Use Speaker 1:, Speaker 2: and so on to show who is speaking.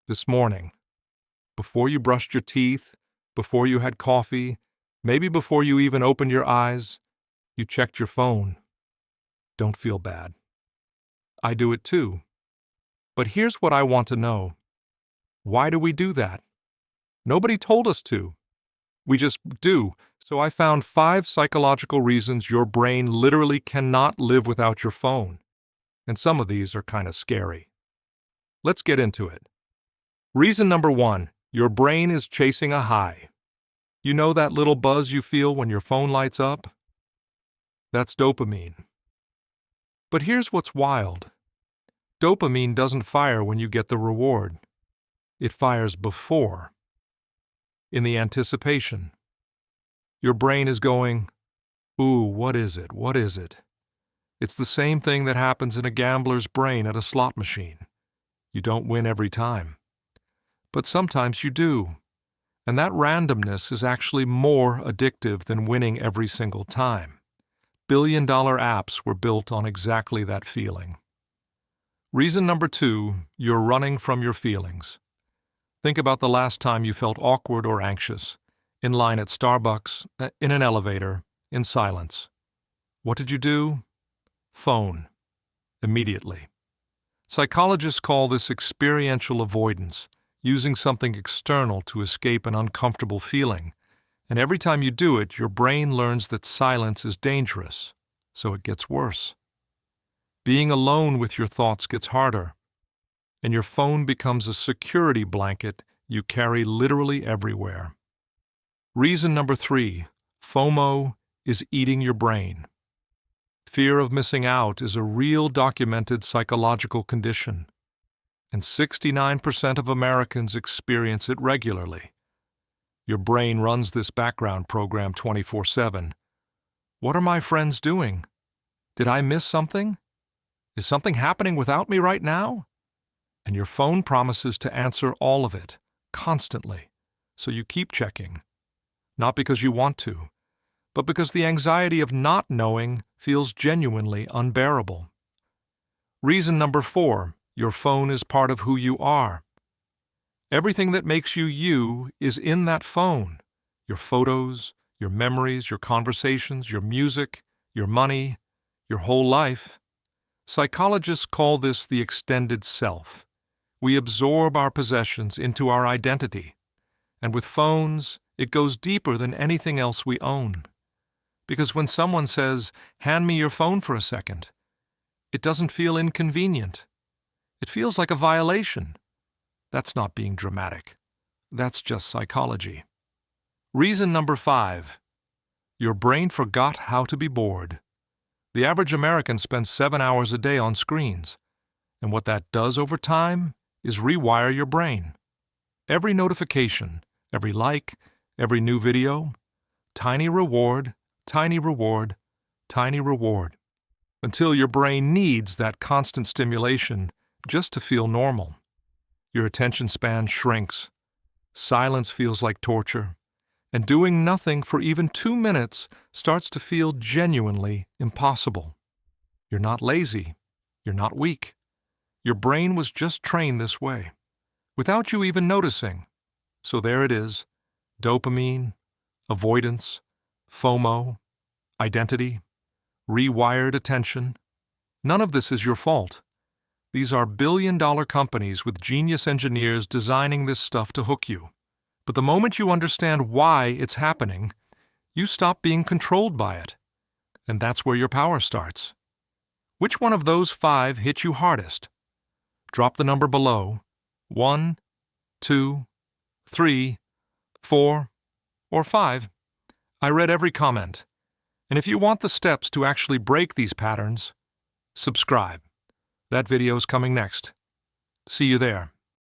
Speaker 1: this morning, before you brushed your teeth, before you had coffee, maybe before you even opened your eyes, you checked your phone. Don't feel bad. I do it too. But here's what I want to know. Why do we do that? Nobody told us to. We just do. So I found 5 psychological reasons your brain literally cannot live without your phone. And some of these are kind of scary. Let's get into it. Reason number 1, your brain is chasing a high. You know that little buzz you feel when your phone lights up? That's dopamine. But here's what's wild. Dopamine doesn't fire when you get the reward. It fires before, in the anticipation. Your brain is going, ooh, what is it? What is it? It's the same thing that happens in a gambler's brain at a slot machine. You don't win every time. But sometimes you do. And that randomness is actually more addictive than winning every single time. Billion-dollar apps were built on exactly that feeling. Reason number 2, you're running from your feelings. Think about the last time you felt awkward or anxious, in line at Starbucks, in an elevator, in silence. What did you do? Phone. Immediately. Psychologists call this experiential avoidance, using something external to escape an uncomfortable feeling. And every time you do it, your brain learns that silence is dangerous, so it gets worse. Being alone with your thoughts gets harder, and your phone becomes a security blanket you carry literally everywhere. Reason number 3, FOMO is eating your brain. Fear of missing out is a real documented psychological condition, and 69% of Americans experience it regularly. Your brain runs this background program 24/7. What are my friends doing? Did I miss something? Is something happening without me right now? And your phone promises to answer all of it, constantly, so you keep checking. Not because you want to, but because the anxiety of not knowing feels genuinely unbearable. Reason number 4, your phone is part of who you are. Everything that makes you you is in that phone. Your photos, your memories, your conversations, your music, your money, your whole life. Psychologists call this the extended self. We absorb our possessions into our identity. And with phones, it goes deeper than anything else we own. Because when someone says, "Hand me your phone for a second," it doesn't feel inconvenient. It feels like a violation. That's not being dramatic. That's just psychology. Reason number 5, your brain forgot how to be bored. The average American spends 7 hours a day on screens, and what that does over time is rewire your brain. Every notification, every like, every new video, tiny reward, tiny reward, tiny reward, until your brain needs that constant stimulation just to feel normal. Your attention span shrinks, silence feels like torture, and doing nothing for even 2 minutes starts to feel genuinely impossible. You're not lazy. You're not weak. Your brain was just trained this way, without you even noticing. So there it is, dopamine, avoidance, FOMO, identity, rewired attention. None of this is your fault. These are billion-dollar companies with genius engineers designing this stuff to hook you. But the moment you understand why it's happening, you stop being controlled by it. And that's where your power starts. Which one of those 5 hit you hardest? Drop the number below. 1, 2, 3, 4, or 5. I read every comment. And if you want the steps to actually break these patterns, subscribe. That video's coming next. See you there.